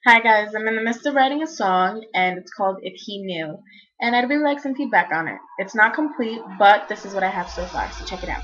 Hi guys, I'm in the midst of writing a song and it's called If He Knew. And I'd really like some feedback on it. It's not complete, but this is what I have so far, so check it out.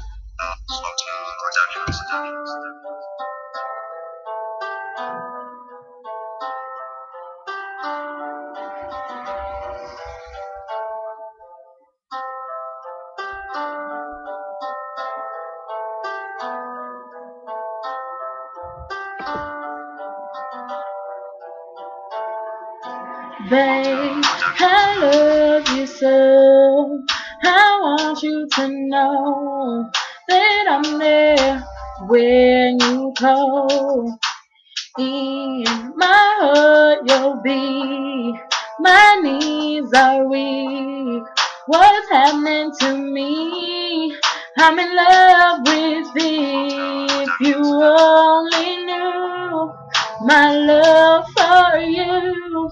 Babe, I love you so. I want you to know that I'm there when you call. In my heart you'll be. My knees are weak. What's happening to me? I'm in love with thee. If you only knew my love for you,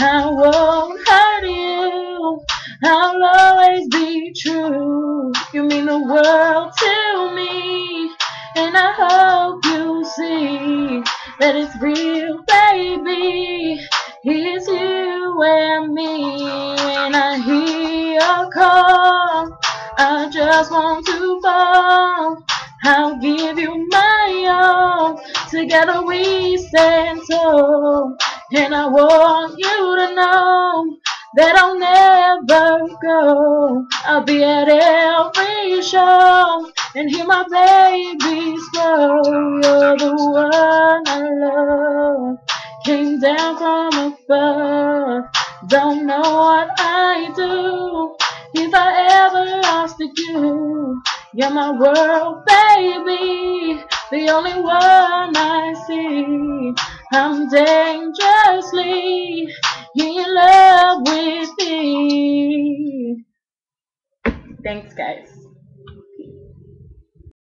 I won't hurt you. I'll always be true. You mean the world to me, and I hope you see that it's real, baby. It's you and me. When I hear your call, I just want to fall. I'll give you my all. Together we stand tall. And I want you to know that I'll never go. I'll be at every show and hear my babies grow. You're the one I love. Came down from above. Don't know what I do if I ever lost you. You're my world, baby, the only one I see. I'm dangerously in love with thee. Thanks, guys.